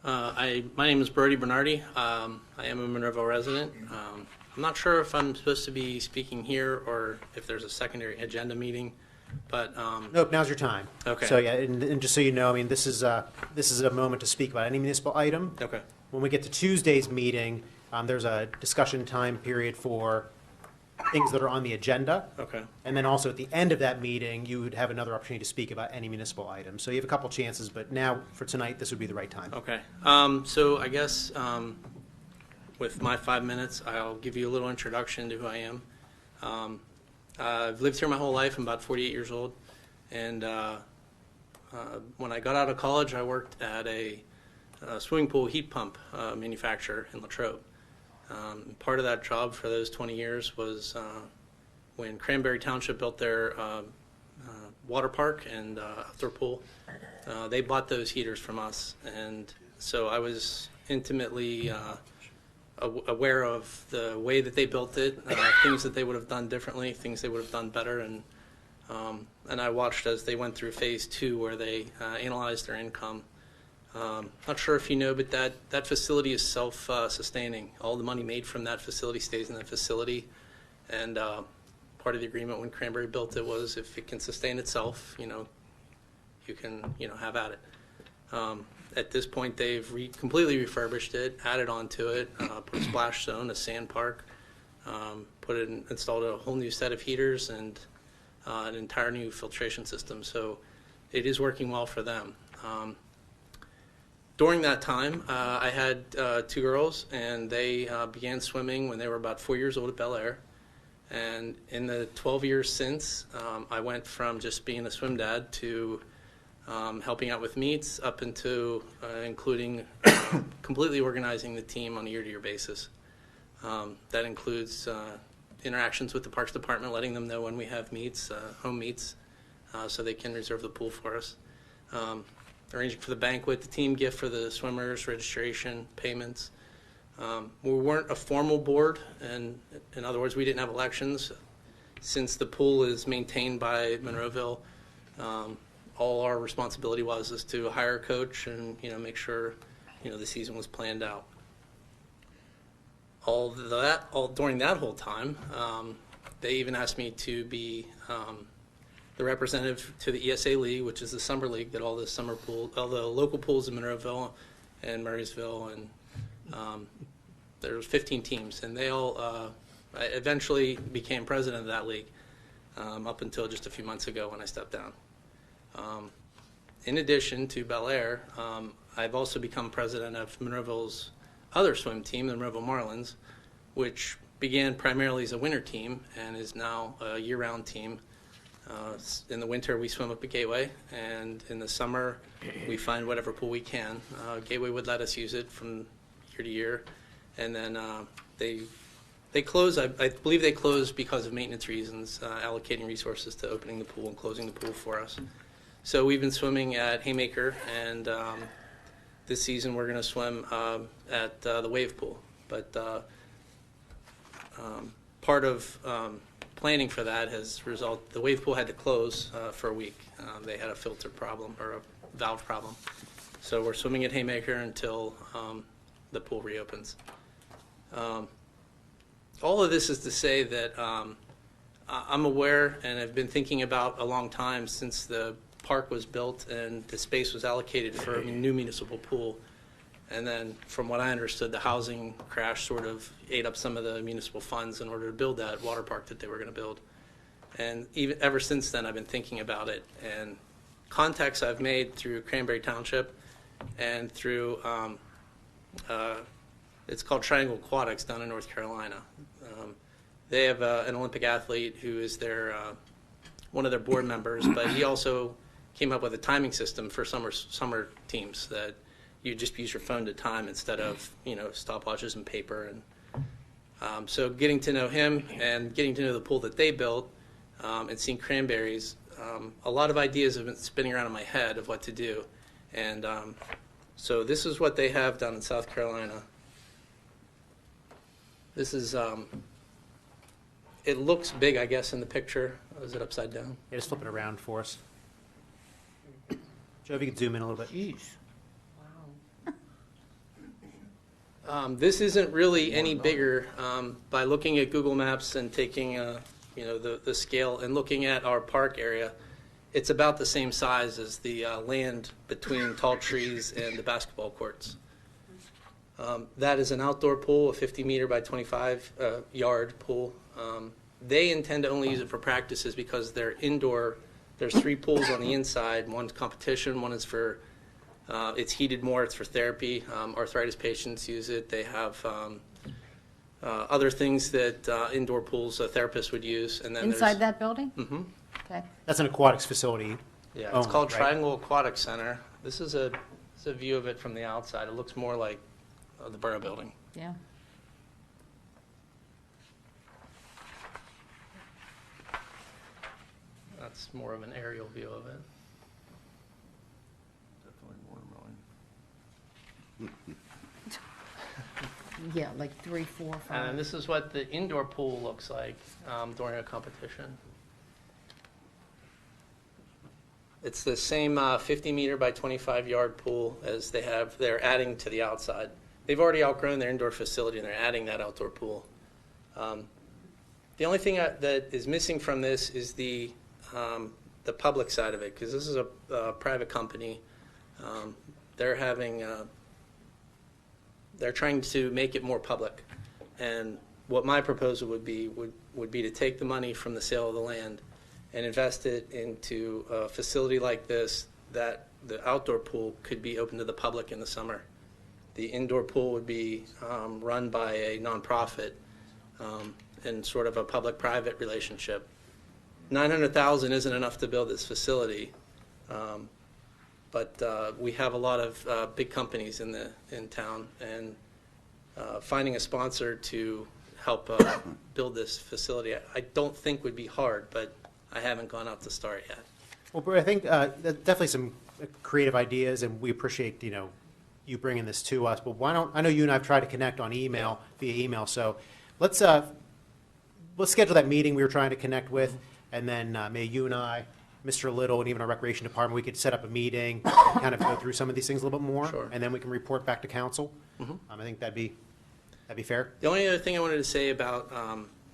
My name is Bernardi. I am a Monroeville resident. I'm not sure if I'm supposed to be speaking here or if there's a secondary agenda meeting, but Nope, now's your time. Okay. So yeah, and just so you know, I mean, this is a moment to speak about any municipal item. okay. When we get to Tuesday's meeting, there's a discussion time period for things that are on the agenda. Okay. And then also at the end of that meeting, you would have another opportunity to speak about any municipal item. So you have a couple chances, but now for tonight, this would be the right time. Okay. So I guess with my 5 minutes, I'll give you a little introduction to who I am. I've lived here my whole life. I'm about 48 years old. And when I got out of college, I worked at a swimming pool heat pump manufacturer in Latrobe. Part of that job for those 20 years was when Cranberry Township built their water park and outdoor pool. They bought those heaters from us, and so I was intimately aware of the way that they built it, things that they would have done differently, things they would have done better, and I watched as they went through phase 2 where they analyzed their income. Not sure if you know, but that facility is self-sustaining. All the money made from that facility stays in that facility, and part of the agreement when Cranberry built it was if it can sustain itself, you can have at it. At this point, they've completely refurbished it, added onto it, put a splash zone, a sand park, installed a whole new set of heaters and an entire new filtration system. So it is working well for them. During that time, I had 2 girls, and they began swimming when they were about 4 years old at Bel Air. And in the 12 years since, I went from just being a swim dad to helping out with meets up into including completely organizing the team on a year-to-year basis. That includes interactions with the Parks Department, letting them know when we have meets, home meets, so they can reserve the pool for us. Arranging for the banquet, the team gift for the swimmers, registration, payments. We weren't a formal board, and in other words, we didn't have elections. Since the pool is maintained by Monroeville, all our responsibility is to hire a coach and make sure the season was planned out. All during that whole time, they even asked me to be the representative to the ESA League, which is the summer league that all the local pools in Monroeville and Murraysville, and there's 15 teams, and they all I eventually became president of that league up until just a few months ago when I stepped down. In addition to Bel Air, I've also become president of Monroeville's other swim team, the Monroeville Marlins, which began primarily as a winter team and is now a year-round team. In the winter, we swim up at Gateway, and in the summer, we find whatever pool we can. Gateway would let us use it from year to year, and then they close. I believe they close because of maintenance reasons, allocating resources to opening the pool and closing the pool for us. So we've been swimming at Haymaker, and this season we're going to swim at the wave pool. But part of planning for that has resulted, the wave pool had to close for a week. They had a filter problem or a valve problem. So we're swimming at Haymaker until the pool reopens. All of this is to say that I'm aware and have been thinking about a long time since the park was built and the space was allocated for a new municipal pool. And then from what I understood, the housing crash sort of ate up some of the municipal funds in order to build that water park that they were going to build. And even ever since then, I've been thinking about it. And contacts I've made through Cranberry Township and through, it's called Triangle Aquatics down in North Carolina. They have an Olympic athlete who is one of their board members, but he also came up with a timing system for summer teams that you just use your phone to time instead of stopwatches and paper. And so getting to know him and getting to know the pool that they built and seeing Cranberries, a lot of ideas have been spinning around in my head of what to do. And so this is what they have down in South Carolina. This is, it looks big, I guess, in the picture. Is it upside down? Yeah, just flip it around for us. Joe, if you could zoom in a little bit. Jeez. Wow. This isn't really any bigger. By looking at Google Maps and taking, the scale and looking at our park area, it's about the same size as the land between tall trees and the basketball courts. That is an outdoor pool, a 50-meter by 25-yard pool. They intend to only use it for practices because they're indoor. There's 3 pools on the inside. One's competition, one is for, it's heated more, it's for therapy. Arthritis patients use it. They have other things that indoor pools a therapist would use. And then Inside that building? Mm-hmm. Okay. That's an aquatics facility. Yeah, it's only, called right? Triangle Aquatic Center. This is a view of it from the outside. It looks more like the Borough Building. Yeah. That's more of an aerial view of it. Yeah, like 3, 4, 5. And this is what the indoor pool looks like during a competition. It's the same 50-meter by 25-yard pool as they have. They're adding to the outside. They've already outgrown their indoor facility, and they're adding that outdoor pool. The only thing that is missing from this is the public side of it, because this is a private company. They're trying to make it more public, and what my proposal would be to take the money from the sale of the land and invest it into a facility like this, that the outdoor pool could be open to the public in the summer. The indoor pool would be run by a nonprofit in sort of a public-private relationship. $900,000 isn't enough to build this facility, but we have a lot of big companies in town, and finding a sponsor to help build this facility, I don't think would be hard, but I haven't gone out to start yet. Well, Bert, I think definitely some creative ideas, and we appreciate, you bringing this to us. But why don't, I know you and I have tried to connect on email, via email, so let's schedule that meeting we were trying to connect with, and then maybe you and I, Mr. Little, and even our recreation department, we could set up a meeting, kind of go through some of these things a little bit more, Sure. and then we can report back to council. Mm-hmm. I think that'd be fair. The only other thing I wanted to say about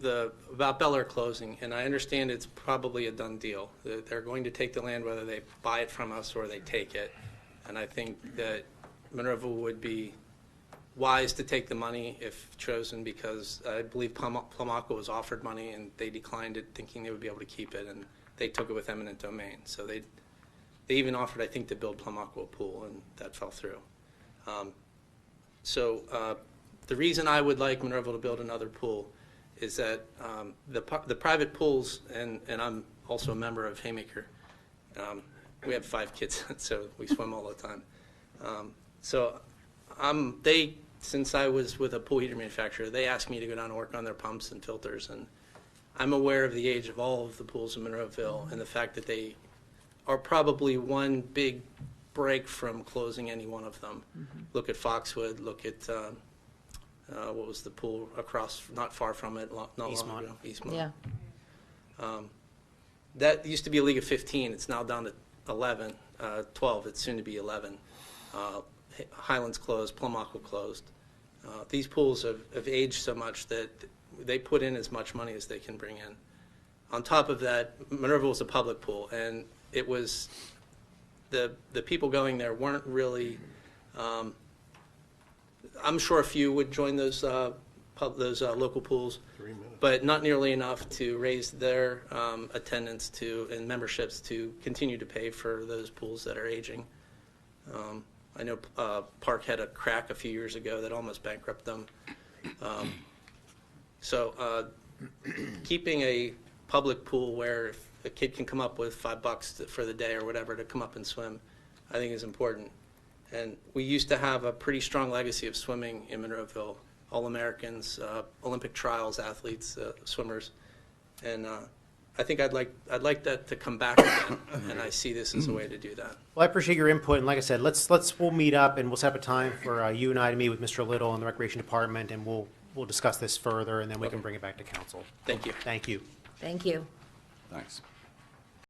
Bel Air closing, and I understand it's probably a done deal. They're going to take the land whether they buy it from us or they take it, and I think that Monroeville would be wise to take the money if chosen, because I believe Plum-Aqua was offered money and they declined it, thinking they would be able to keep it, and they took it with eminent domain. So they even offered, I think, to build Plum-Aqua pool, and that fell through. The reason I would like Monroeville to build another pool is that the private pools, and I'm also a member of Haymaker. We have 5 kids, so we swim all the time. Since I was with a pool heater manufacturer, they asked me to go down and work on their pumps and filters, and I'm aware of the age of all of the pools in Monroeville and the fact that they are probably one big break from closing any one of them. Mm-hmm. Look at Foxwood, look at what was the pool across, not far from it, not long ago, Eastmont. Yeah. That used to be a league of 15. It's now down to 11, 12. It's soon to be 11. Highlands closed, Plum-Aqua closed. These pools have aged so much that they put in as much money as they can bring in. On top of that, Monroeville was a public pool, and it was the people going there weren't really. I'm sure a few would join those local pools, but not nearly enough to raise their attendance and memberships to continue to pay for those pools that are aging. I know Park had a crack a few years ago that almost bankrupted them. Keeping a public pool where if a kid can come up with $5 for the day or whatever to come up and swim, I think is important. And we used to have a pretty strong legacy of swimming in Monroeville, All-Americans, Olympic trials athletes, swimmers, and I think I'd like that to come back again, and I see this as a way to do that. Well, I appreciate your input, and like I said, we'll meet up and we'll set up a time for you and I to meet with Mr. Little in the Recreation Department, and we'll discuss this further, and then we can bring it back to council. Thank you. Thank you. Thank you. Thanks.